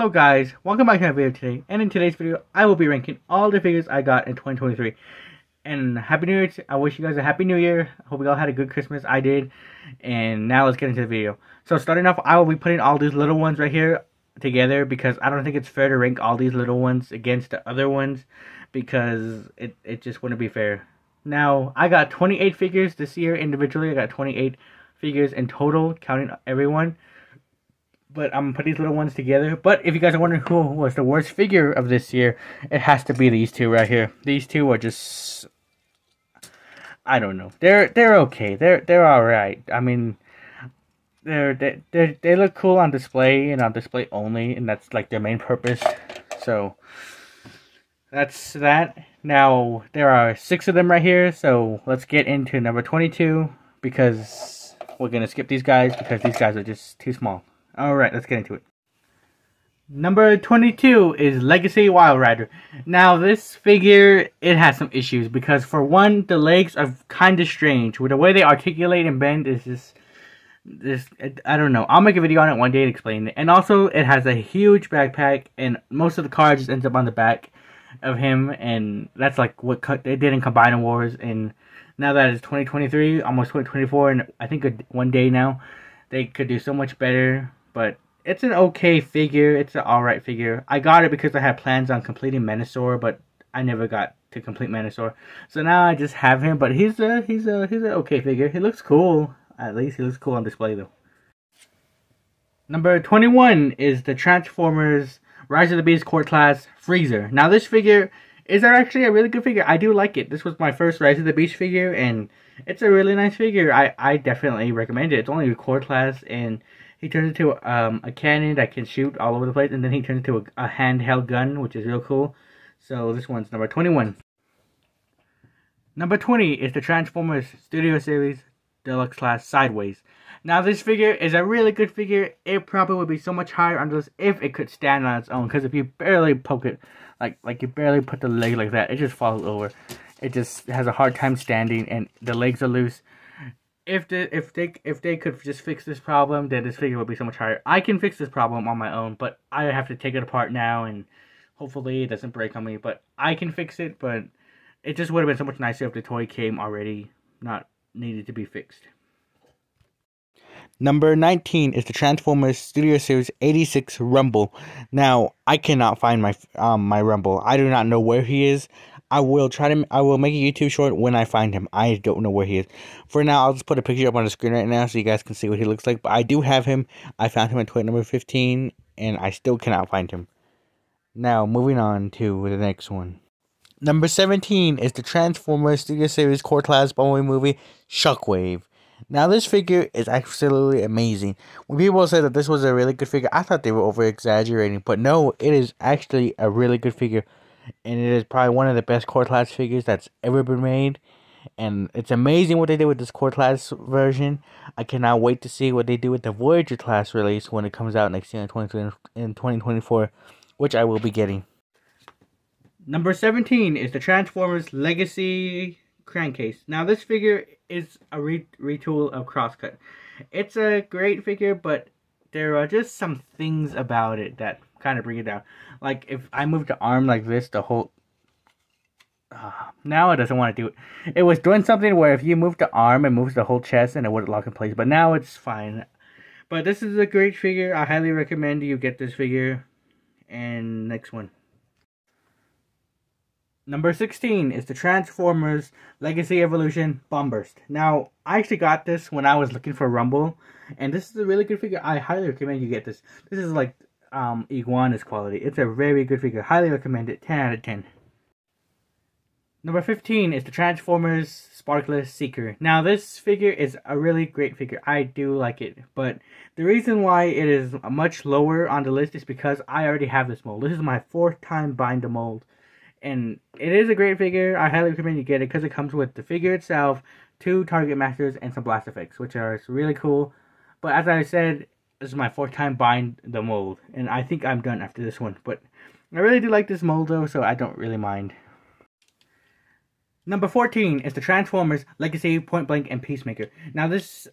So guys, welcome back to my video today, and in today's video, I will be ranking all the figures I got in 2023. And Happy New Year, I wish you guys a Happy New Year. I hope you all had a good Christmas, I did. And now let's get into the video. So starting off, I will be putting all these little ones right here together, because I don't think it's fair to rank all these little ones against the other ones, because it just wouldn't be fair. Now, I got 28 figures this year individually. I got 28 figures in total, counting everyone. But I'm putting these little ones together. But if you guys are wondering who was the worst figure of this year, it has to be these two right here. These two are just, I don't know. They're okay. They're all right. I mean, they look cool on display and on display only, and that's like their main purpose. So that's that. Now there are 6 of them right here. So let's get into number 22, because we're gonna skip these guys because these guys are just too small. Alright, let's get into it. Number 22 is Legacy Wild Rider. Now, this figure, it has some issues, because for one, the legs are kind of strange. With the way they articulate and bend is just, I don't know. I'll make a video on it one day to explain it. And also, it has a huge backpack, and most of the car just ends up on the back of him, and that's like what they did in Combiner Wars. And now that it's 2023, almost 2024, and I think one day now, they could do so much better. But it's an okay figure. It's an alright figure. I got it because I had plans on completing Menasor, but I never got to complete Menasor. So now I just have him. But he's an okay figure. He looks cool. At least he looks cool on display though. Number 21 is the Transformers Rise of the Beast Core Class Freezer. Now this figure is actually a really good figure. I do like it. This was my first Rise of the Beast figure, and it's a really nice figure. I definitely recommend it. It's only a core class, and he turns into a cannon that can shoot all over the place, and then he turns into a handheld gun, which is real cool. So this one's number 21. Number 20 is the Transformers Studio Series Deluxe Class Sideways. Now this figure is a really good figure. It probably would be so much higher on this if it could stand on its own, because if you barely poke it, like you barely put the leg like that, it just falls over. It just has a hard time standing, and the legs are loose. If they could just fix this problem, then this figure would be so much higher. I can fix this problem on my own, but I have to take it apart now, and hopefully it doesn't break on me. But I can fix it, but it just would have been so much nicer if the toy came already not needed to be fixed. Number 19 is the Transformers Studio Series 86 Rumble. Now, I cannot find my Rumble. I do not know where he is. I will make a YouTube short when I find him. I don't know where he is. For now, I'll just put a picture up on the screen right now so you guys can see what he looks like. But I do have him. I found him at toy number 15, and I still cannot find him. Now, moving on to the next one. Number 17 is the Transformers Studio Series Core Class Bumblebee movie Shockwave. Now, this figure is absolutely amazing. When people said that this was a really good figure, I thought they were over-exaggerating. But no, it is actually a really good figure. And it is probably one of the best core class figures that's ever been made. And it's amazing what they did with this core class version. I cannot wait to see what they do with the Voyager class release when it comes out next year in 2024, which I will be getting. Number 17 is the Transformers Legacy Crankcase. Now this figure is a retool of Crosscut. It's a great figure, but there are just some things about it that kind of bring it down. Like if I move the arm like this, the whole now it doesn't want to do it. It was doing something where if you move the arm, it moves the whole chest and it wouldn't lock in place. But now it's fine. But this is a great figure. I highly recommend you get this figure. And next one. Number 16 is the Transformers Legacy Evolution Bombburst. Now, I actually got this when I was looking for Rumble, and this is a really good figure. I highly recommend you get this. This is like Iguana's quality. It's a very good figure. Highly recommend it. 10 out of 10. Number 15 is the Transformers Sparkless Seeker. Now, this figure is a really great figure. I do like it, but the reason why it is much lower on the list is because I already have this mold. This is my 4th time buying the mold. And it is a great figure. I highly recommend you get it because it comes with the figure itself, 2 target masters, and some blast effects, which are really cool. But as I said, this is my 4th time buying the mold, and I think I'm done after this one. But I really do like this mold though, so I don't really mind. Number 14 is the Transformers Legacy, Point Blank, and Peacemaker. Now this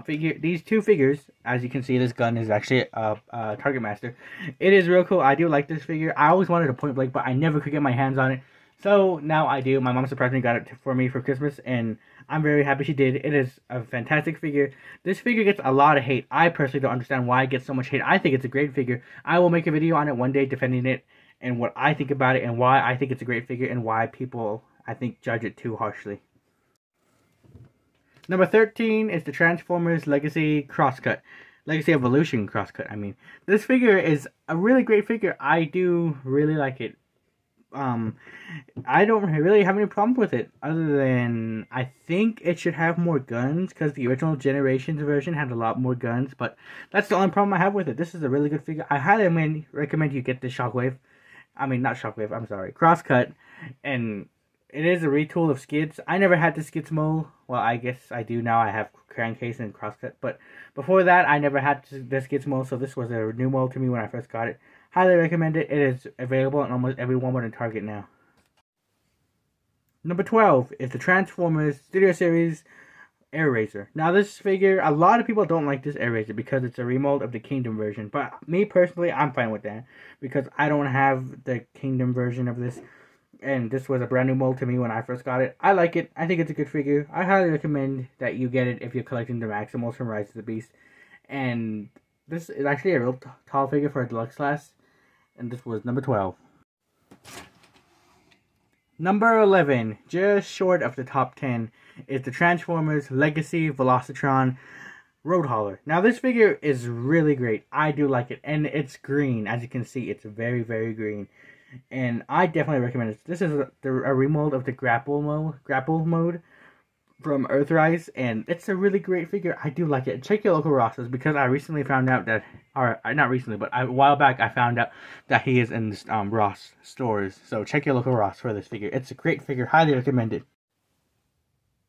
these two figures, as you can see, this gun is actually a Target Master. It is real cool. I do like this figure. I always wanted a Point Blank, but I never could get my hands on it. So now I do. My mom surprisingly got it for me for Christmas, and I'm very happy she did. It is a fantastic figure. This figure gets a lot of hate. I personally don't understand why it gets so much hate. I think it's a great figure. I will make a video on it one day defending it and what I think about it and why I think it's a great figure and why people, I think, judge it too harshly. Number 13 is the Transformers Legacy Crosscut. Legacy Evolution Crosscut, I mean. This figure is a really great figure. I do really like it. I don't really have any problem with it, other than I think it should have more guns, because the original Generations version had a lot more guns, but that's the only problem I have with it. This is a really good figure. I highly recommend you get the Shockwave. I mean, not Shockwave, I'm sorry. Crosscut, and it is a retool of Skids. I never had the Skids mold. Well, I guess I do now. I have Crankcase and Crosscut, but before that, I never had the Skids mold, so this was a new mold to me when I first got it. Highly recommend it. It is available in almost every Walmart and Target now. Number 12 is the Transformers Studio Series Air Razor. Now this figure, a lot of people don't like this Air Razor because it's a remold of the Kingdom version. But me personally, I'm fine with that because I don't have the Kingdom version of this. And this was a brand new mold to me when I first got it. I like it. I think it's a good figure. I highly recommend that you get it if you're collecting the Maximals from Rise of the Beast. And this is actually a real tall figure for a deluxe class. And this was number 12. Number 11, just short of the top 10, is the Transformers Legacy Velocitron Road Hauler. Now this figure is really great. I do like it. And it's green. As you can see, it's very, very green. And I definitely recommend it. This is a remold of the grapple mode from Earthrise, and it's a really great figure. I do like it. Check your local Rosses, because I recently found out that, or not recently, but a while back I found out that he is in Ross stores. So check your local Ross for this figure. It's a great figure. Highly recommend it.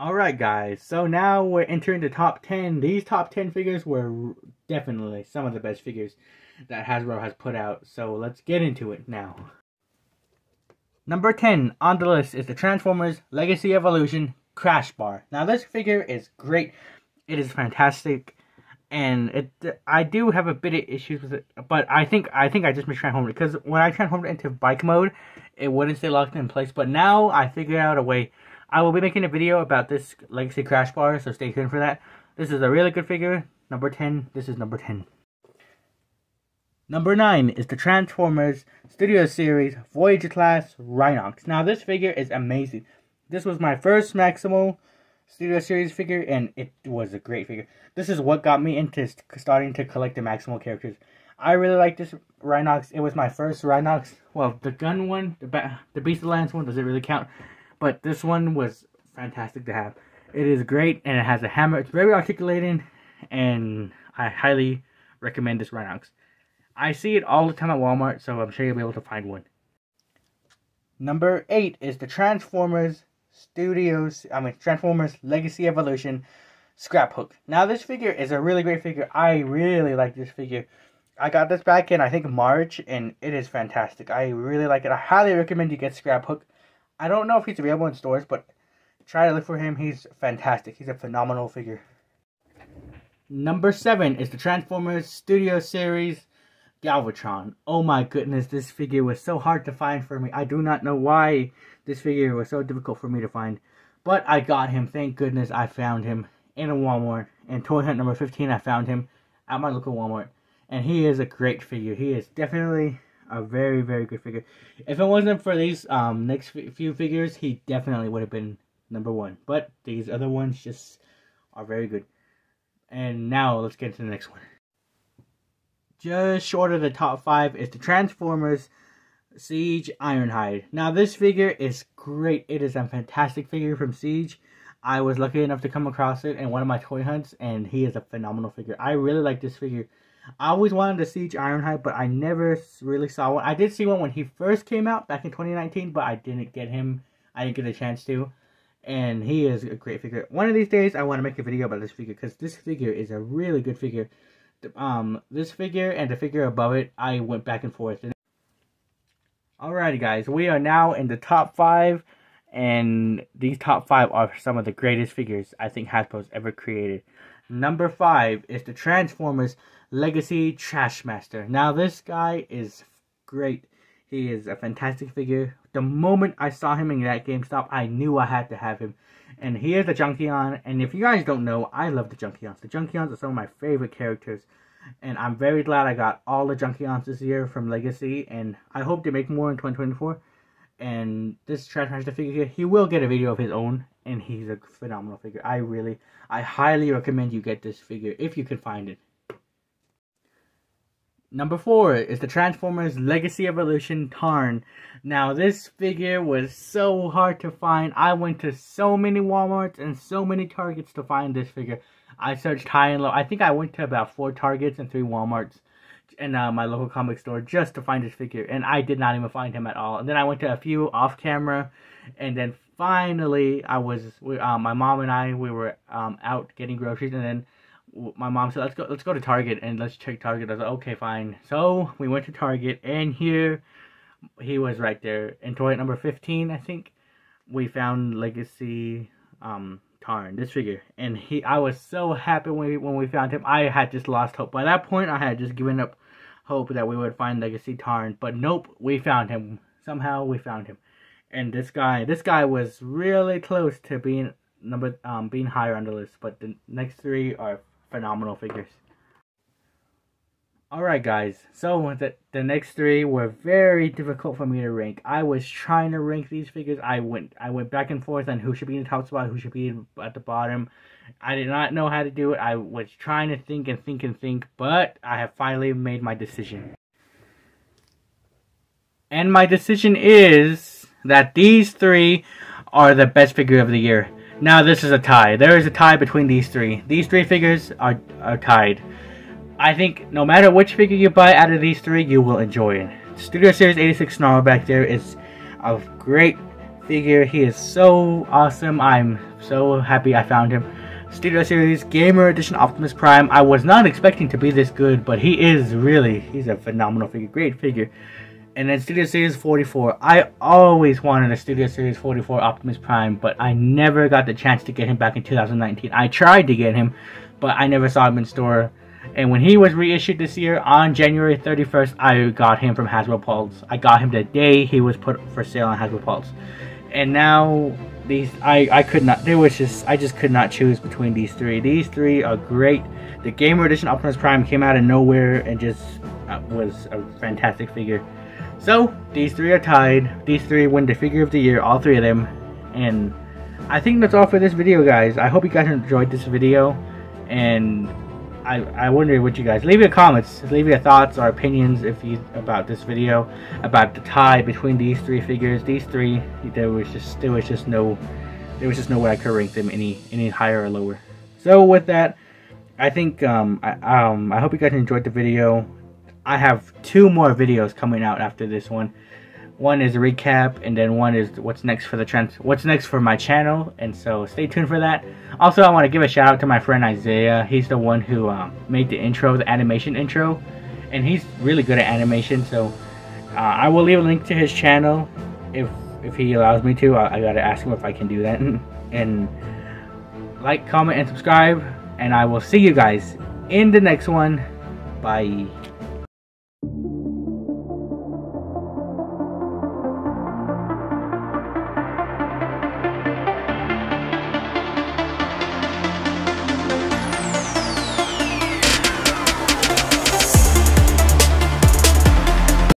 Alright guys, so now we're entering the top 10. These top 10 figures were definitely some of the best figures that Hasbro has put out. So let's get into it now. Number 10 on the list is the Transformers Legacy Evolution Crash Bar. Now this figure is great. It is fantastic, and I do have a bit of issues with it, but I think I just mistransformed it, because when I transformed it into bike mode, it wouldn't stay locked in place. But now I figured out a way. I will be making a video about this Legacy Crash Bar, so stay tuned for that. This is a really good figure. Number 10. This is number 10. Number 9 is the Transformers Studio Series Voyager Class Rhinox. Now this figure is amazing. This was my first Maximal Studio Series figure, and it was a great figure. This is what got me into starting to collect the Maximal characters. I really like this Rhinox. It was my first Rhinox. Well, the gun one, the Beast of Lands one, doesn't really count. But this one was fantastic to have. It is great, and it has a hammer. It's very articulating, and I highly recommend this Rhinox. I see it all the time at Walmart, so I'm sure you'll be able to find one. Number 8 is the Transformers Legacy Evolution Scrap Hook. Now this figure is a really great figure. I really like this figure. I got this back in, I think, March, and it is fantastic. I really like it. I highly recommend you get Scrap Hook. I don't know if he's available in stores, but try to look for him. He's fantastic. He's a phenomenal figure. Number 7 is the Transformers Studio Series Galvatron. Oh my goodness, this figure was so hard to find for me. I do not know why this figure was so difficult for me to find. But I got him. Thank goodness I found him in a Walmart. In Toy Hunt number 15, I found him at my local Walmart. And he is a great figure. He is definitely a very, very good figure. If it wasn't for these next few figures, he definitely would have been number 1. But these other ones just are very good. And now let's get to the next one. Just short of the top 5 is the Transformers Siege Ironhide. Now this figure is great. It is a fantastic figure from Siege. I was lucky enough to come across it in one of my toy hunts, and he is a phenomenal figure. I really like this figure. I always wanted a Siege Ironhide, but I never really saw one. I did see one when he first came out back in 2019, but I didn't get him. I didn't get a chance to. And he is a great figure. One of these days, I want to make a video about this figure, because this figure is a really good figure. This figure and the figure above it, I went back and forth. Alrighty guys, we are now in the top 5, and these top 5 are some of the greatest figures I think Hasbro's ever created. Number 5 is the Transformers Legacy Trashmaster. Now this guy is great. He is a fantastic figure. The moment I saw him in that GameStop, I knew I had to have him. And he is the Junkion, and if you guys don't know, I love the Junkions. The Junkions are some of my favorite characters. And I'm very glad I got all the Junkions this year from Legacy, and I hope to make more in 2024. And this Trashmaster figure here, he will get a video of his own, and he's a phenomenal figure. I highly recommend you get this figure if you can find it. Number 4 is the Transformers Legacy Evolution Tarn. Now this figure was so hard to find. I went to so many Walmarts and so many Targets to find this figure. I searched high and low. I think I went to about 4 Targets and 3 Walmarts in my local comic store just to find this figure, and I did not even find him at all. And then I went to a few off camera, and then finally my mom and I were out getting groceries, and then my mom said, let's go to Target and let's check Target. I was like, okay, fine. So we went to Target, and here he was right there in toy number 15, I think. We found Legacy Tarn, this figure, and I was so happy when we found him. I had just lost hope. By that point, I had just given up hope that we would find Legacy Tarn, but nope, we found him. Somehow we found him. And this guy was really close to being being higher on the list, but the next 3 are phenomenal figures. Alright guys, so the next 3 were very difficult for me to rank. I was trying to rank these figures. I went back and forth on who should be in the top spot, who should be at the bottom. I did not know how to do it. I was trying to think and think and think, but I have finally made my decision. And my decision is that these 3 are the best figure of the year. Now this is a tie. There is a tie between these 3. These 3 figures are tied. I think no matter which figure you buy out of these 3, you will enjoy it. Studio Series 86 Snarl back there is a great figure. He is so awesome. I'm so happy I found him. Studio Series Gamer Edition Optimus Prime. I was not expecting to be this good, but he's a phenomenal figure. Great figure. And then Studio Series 44. I always wanted a Studio Series 44 Optimus Prime, but I never got the chance to get him back in 2019. I tried to get him, but I never saw him in store. And when he was reissued this year on January 31st, I got him from Hasbro Pulse. I got him the day he was put for sale on Hasbro Pulse. And now I just could not choose between these 3. These 3 are great. The Gamer Edition Optimus Prime came out of nowhere and just was a fantastic figure. So these 3 are tied. These 3 win the figure of the year, all 3 of them. And I think that's all for this video, guys. I hope you guys enjoyed this video, and I wonder what you guys leave your comments, leave your thoughts or opinions about this video, about the tie between these 3 figures. These 3, there was just no way I could rank them any higher or lower. So with that, I think I hope you guys enjoyed the video. I have 2 more videos coming out after this one. One is a recap, and then one is what's next for my channel, and so stay tuned for that. Also, I want to give a shout out to my friend Isaiah. He's the one who made the intro, the animation intro, and he's really good at animation. So I will leave a link to his channel if he allows me to. I gotta ask him if I can do that. And like, comment, and subscribe, and I will see you guys in the next one. Bye.